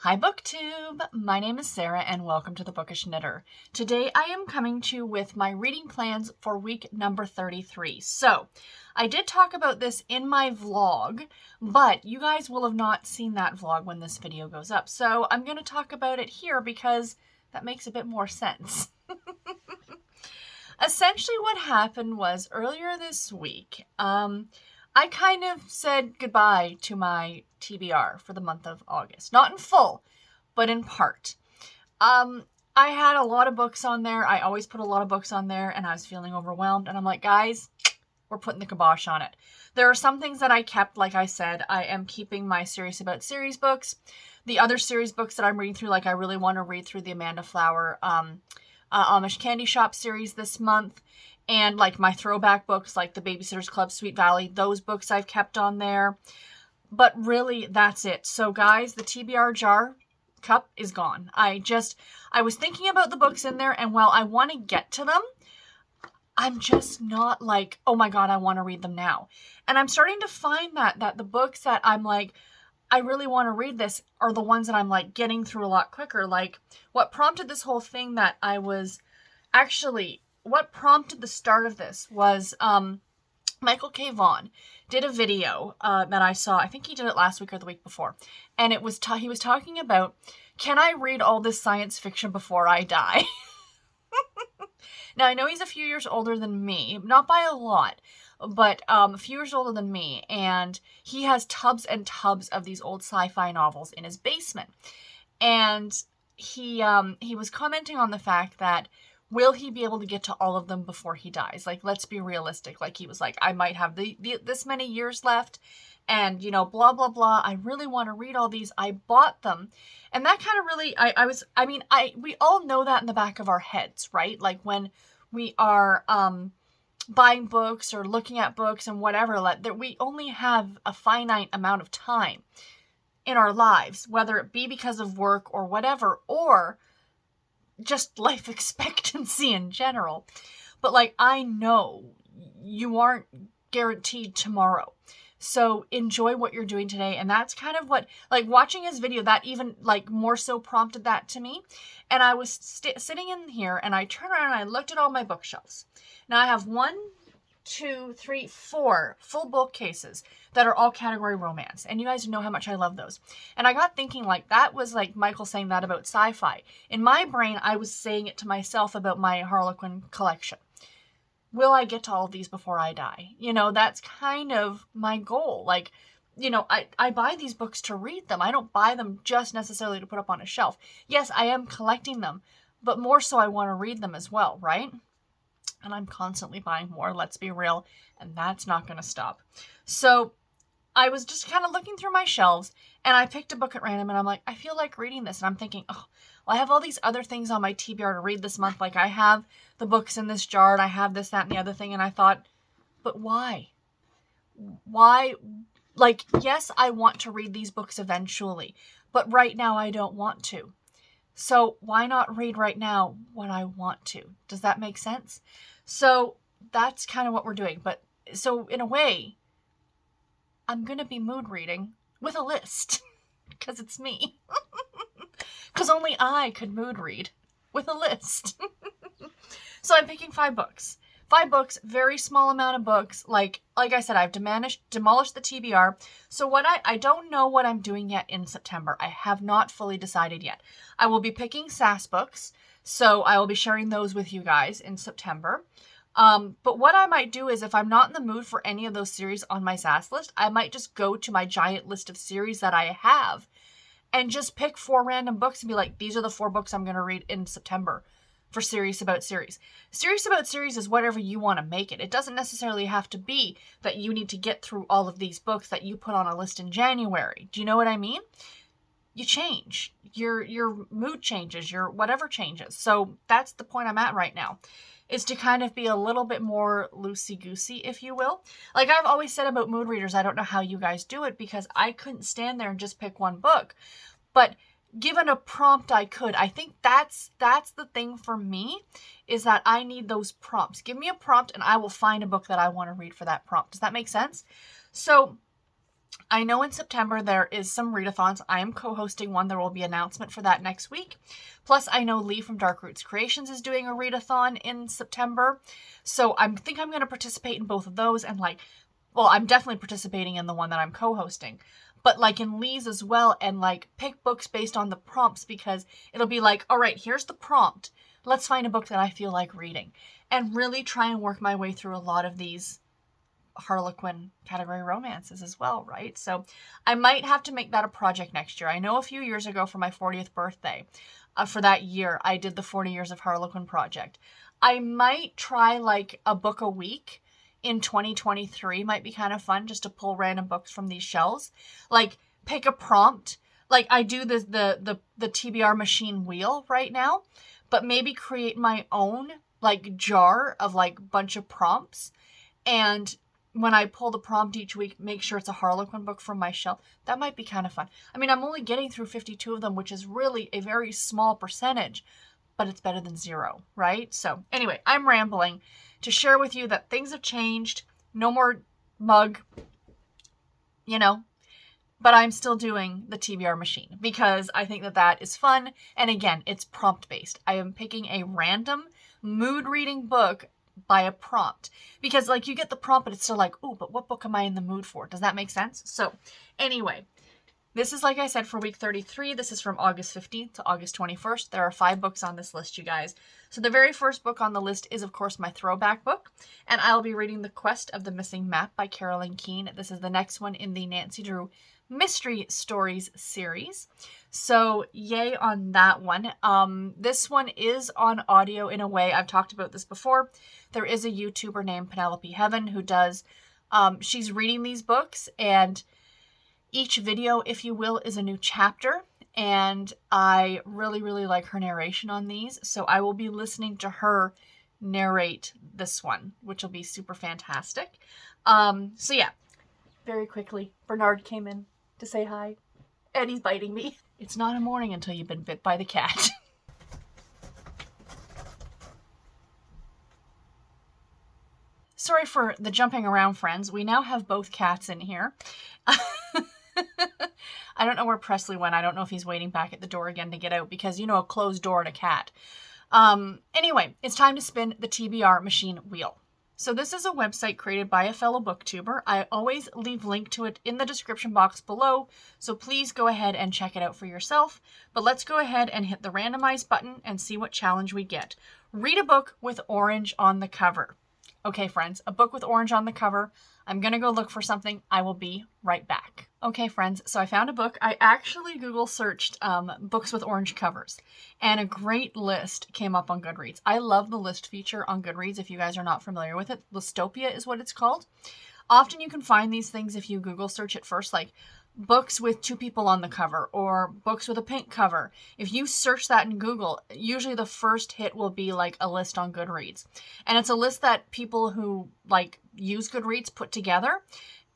Hi BookTube! My name is Sarah and welcome to The Bookish Knitter. Today I am coming to you with my reading plans for week number 33. So, I did talk about this in my vlog, but you guys will have not seen that vlog when this video goes up. So, I'm going to talk about it here because that makes a bit more sense. Essentially what happened was earlier this week, I kind of said goodbye to my TBR for the month of August. Not in full, but in part. I had a lot of books on there. I always put a lot of books on there, and I was feeling overwhelmed. And I'm like, guys, we're putting the kibosh on it. There are some things that I kept, like I said. I am keeping my Serious About Series books. The other series books that I'm reading through, like I really want to read through the Amanda Flower Amish Candy Shop series this month. And like my throwback books, like the Babysitter's Club, Sweet Valley, those books I've kept on there. But really, that's it. So guys, the TBR jar cup is gone. I was thinking about the books in there, and while I want to get to them, I'm just not like, oh my God, I want to read them now. And I'm starting to find that the books that I'm like, I really want to read this are the ones that I'm like getting through a lot quicker. Like what prompted this whole thing that I was actually... What prompted the start of this was Michael K. Vaughan did a video that I saw. I think he did it last week or the week before. And it was he was talking about, can I read all this science fiction before I die? Now, I know he's a few years older than me. Not by a lot, but a few years older than me. And he has tubs and tubs of these old sci-fi novels in his basement. And he was commenting on the fact that will he be able to get to all of them before he dies? Like, let's be realistic. Like, he was like, I might have this many years left and, you know, blah, blah, blah. I really want to read all these. I bought them. And that kind of really, we all know that in the back of our heads, right? Like when we are buying books or looking at books and whatever, that we only have a finite amount of time in our lives, whether it be because of work or whatever, or just life expectancy in general. But like, I know you aren't guaranteed tomorrow. So enjoy what you're doing today. And that's kind of what, like watching his video, that even like more so prompted that to me. And I was sitting in here and I turned around and I looked at all my bookshelves. Now I have 4 full bookcases that are all category romance. And you guys know how much I love those. And I got thinking, like, that was like Michael saying that about sci-fi. In my brain, I was saying it to myself about my Harlequin collection. Will I get to all of these before I die? You know, that's kind of my goal. Like, you know, I buy these books to read them. I don't buy them just necessarily to put up on a shelf. Yes, I am collecting them, but more so I want to read them as well, right? And I'm constantly buying more, let's be real, and that's not going to stop. So I was just kind of looking through my shelves, and I picked a book at random, and I'm like, I feel like reading this. And I'm thinking, oh, well, I have all these other things on my TBR to read this month. Like, I have the books in this jar, and I have this, that, and the other thing. And I thought, but why? Why? Like, yes, I want to read these books eventually, but right now I don't want to. So why not read right now when I want to? Does that make sense? So that's kind of what we're doing. But so in a way, I'm going to be mood reading with a list because it's me. Because only I could mood read with a list. So I'm picking 5 books. 5 books, very small amount of books. Like I said, I've demolished the TBR. So what I don't know what I'm doing yet in September. I have not fully decided yet. I will be picking SAS books. So I will be sharing those with you guys in September. But what I might do is if I'm not in the mood for any of those series on my SAS list, I might just go to my giant list of series that I have and just pick 4 random books and be like, these are the 4 books I'm going to read in September for Serious About Series. Serious About Series is whatever you want to make it. It doesn't necessarily have to be that you need to get through all of these books that you put on a list in January. Do you know what I mean? You change. Your mood changes. Your whatever changes. So that's the point I'm at right now, is to kind of be a little bit more loosey-goosey, if you will. Like I've always said about mood readers, I don't know how you guys do it because I couldn't stand there and just pick one book. But given a prompt, I could. I think that's the thing for me, is that I need those prompts. Give me a prompt and I will find a book that I want to read for that prompt. Does that make sense? So I know in September there is some readathons. I am co-hosting one. There will be an announcement for that next week. Plus, I know Lee from Dark Roots Creations is doing a readathon in September. So I think I'm going to participate in both of those. And I'm definitely participating in the one that I'm co-hosting. But in Lee's as well, and pick books based on the prompts, because it'll be all right, here's the prompt. Let's find a book that I feel like reading. And really try and work my way through a lot of these Harlequin category romances as well, right? So I might have to make that a project next year. I know a few years ago for my 40th birthday, for that year, I did the 40 Years of Harlequin project. I might try a book a week in 2023. Might be kind of fun just to pull random books from these shelves. Pick a prompt. I do the TBR machine wheel right now, but maybe create my own jar of bunch of prompts, and when I pull the prompt each week, make sure it's a Harlequin book from my shelf. That might be kind of fun. I mean, I'm only getting through 52 of them, which is really a very small percentage, but it's better than zero, right? So anyway, I'm rambling to share with you that things have changed. No more mug, but I'm still doing the TBR machine because I think that is fun. And again, it's prompt based. I am picking a random mood reading book by a prompt, because you get the prompt, but it's still ooh, but what book am I in the mood for? Does that make sense? So anyway, this is, like I said, for week 33. This is from August 15th to August 21st. There are 5 books on this list, you guys. So the very first book on the list is, of course, my throwback book, and I'll be reading The Quest of the Missing Map by Carolyn Keene. This is the next one in the Nancy Drew Mystery Stories series. So yay on that one. This one is on audio in a way. I've talked about this before. There is a YouTuber named Penelope Heaven who does, she's reading these books, and each video, if you will, is a new chapter. And I really, really like her narration on these. So I will be listening to her narrate this one, which will be super fantastic. So yeah, very quickly, Bernard came in to say hi, and he's biting me. It's not a morning until you've been bit by the cat. Sorry for the jumping around, friends. We now have both cats in here. I don't know where Presley went. I don't know if he's waiting back at the door again to get out, because, a closed door and a cat. Anyway, it's time to spin the TBR machine wheel. So this is a website created by a fellow booktuber. I always leave link to it in the description box below, so please go ahead and check it out for yourself. But let's go ahead and hit the randomize button and see what challenge we get. Read a book with orange on the cover. Okay, friends, a book with orange on the cover. I'm going to go look for something. I will be right back. Okay, friends, so I found a book. I actually Google searched books with orange covers, and a great list came up on Goodreads. I love the list feature on Goodreads. If you guys are not familiar with it, Listopia is what it's called. Often you can find these things if you Google search it first, like books with 2 people on the cover or books with a pink cover. If you search that in Google, usually the first hit will be a list on Goodreads. And it's a list that people who use Goodreads put together.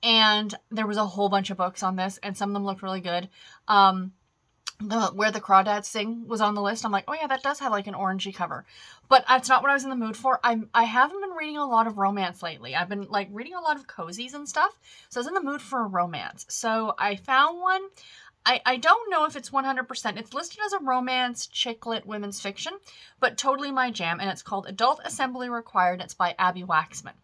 And there was a whole bunch of books on this, and some of them looked really good. Where the Crawdads Sing was on the list. I'm like, oh yeah, that does have an orangey cover. But that's not what I was in the mood for. I haven't been reading a lot of romance lately. I've been reading a lot of cozies and stuff. So I was in the mood for a romance. So I found one. I don't know if it's 100%. It's listed as a romance, chick lit, women's fiction, but totally my jam. And it's called Adult Assembly Required. It's by Abby Waxman.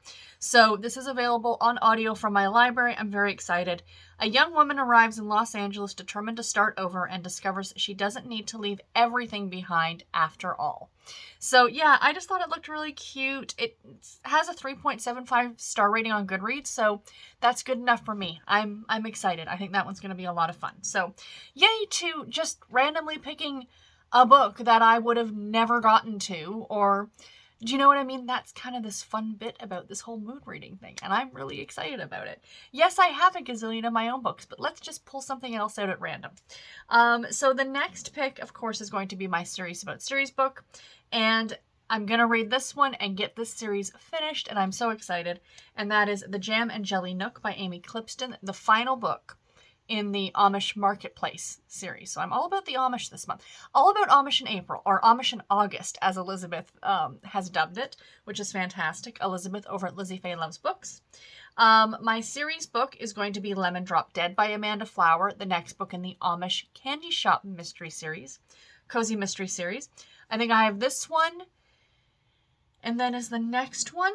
So this is available on audio from my library. I'm very excited. A young woman arrives in Los Angeles determined to start over and discovers she doesn't need to leave everything behind after all. So yeah, I just thought it looked really cute. It has a 3.75 star rating on Goodreads, so that's good enough for me. I'm excited. I think that one's going to be a lot of fun. So yay to just randomly picking a book that I would have never gotten to, or do you know what I mean? That's kind of this fun bit about this whole mood reading thing, and I'm really excited about it. Yes, I have a gazillion of my own books, but let's just pull something else out at random. So the next pick, of course, is going to be my Series About Series book, and I'm going to read this one and get this series finished, and I'm so excited, and that is The Jam and Jelly Nook by Amy Clipston, the final book in the Amish Marketplace series. So I'm all about the Amish this month. All about Amish in April, or Amish in August, as Elizabeth has dubbed it, which is fantastic. Elizabeth over at Lizzie Faye Loves Books. My series book is going to be Lemon Drop Dead by Amanda Flower, the next book in the Amish Candy Shop mystery series, cozy mystery series. I think I have this one, and then is the next one.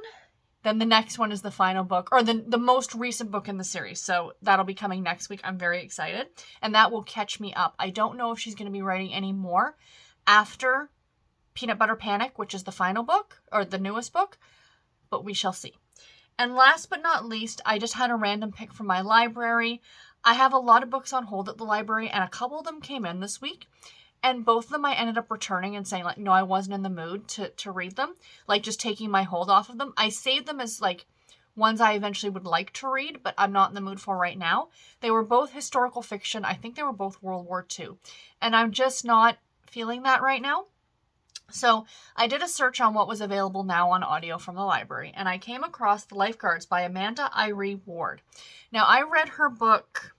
Then the next one is the final book, or the most recent book in the series. So that'll be coming next week. I'm very excited. And that will catch me up. I don't know if she's going to be writing any more after Peanut Butter Panic, which is the final book, or the newest book, but we shall see. And last but not least, I just had a random pick from my library. I have a lot of books on hold at the library, and a couple of them came in this week. And both of them I ended up returning and saying, like, no, I wasn't in the mood to read them. Like, just taking my hold off of them. I saved them as, like, ones I eventually would like to read, but I'm not in the mood for right now. They were both historical fiction. I think they were both World War II. And I'm just not feeling that right now. So I did a search on what was available now on audio from the library, and I came across The Lifeguards by Amanda Irie Ward. Now, I read her book...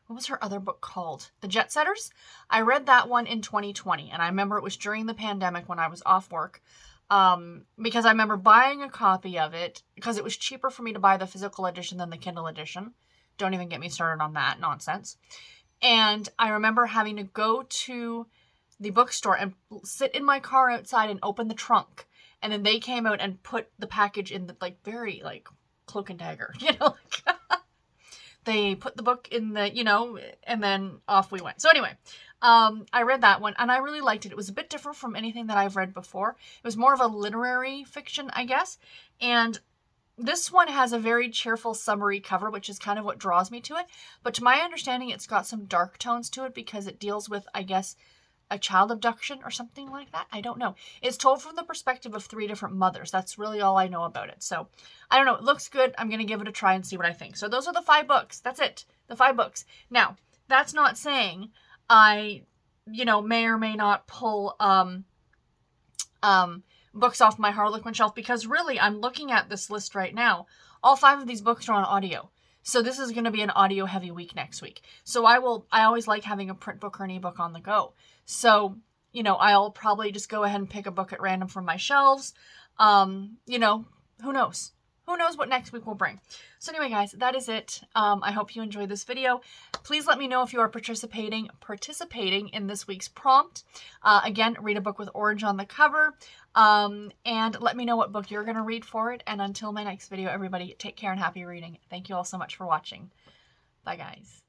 What was her other book called? The Jet Setters? I read that one in 2020, and I remember it was during the pandemic when I was off work, because I remember buying a copy of it because it was cheaper for me to buy the physical edition than the Kindle edition. Don't even get me started on that nonsense. And I remember having to go to the bookstore and sit in my car outside and open the trunk, and then they came out and put the package in the, like, very, like, cloak and dagger, you know, like... They put the book in the, you know, and then off we went. So anyway, I read that one, and I really liked it. It was a bit different from anything that I've read before. It was more of a literary fiction, I guess. And this one has a very cheerful summary cover, which is kind of what draws me to it. But to my understanding, it's got some dark tones to it because it deals with, I guess, a child abduction or something like that. I don't know. It's told from the perspective of 3 different mothers. That's really all I know about it. So I don't know. It looks good. I'm going to give it a try and see what I think. So those are the 5 books. That's it. The 5 books. Now, that's not saying I, you know, may or may not pull books off my Harlequin shelf, because really I'm looking at this list right now. All 5 of these books are on audio. So this is going to be an audio heavy week next week. So I always like having a print book or an ebook on the go. So, you know, I'll probably just go ahead and pick a book at random from my shelves. You know, who knows? Who knows what next week will bring. So anyway, guys, that is it. I hope you enjoyed this video. Please let me know if you are participating in this week's prompt. Again, read a book with orange on the cover. And let me know what book you're going to read for it. And until my next video, everybody, take care and happy reading. Thank you all so much for watching. Bye, guys.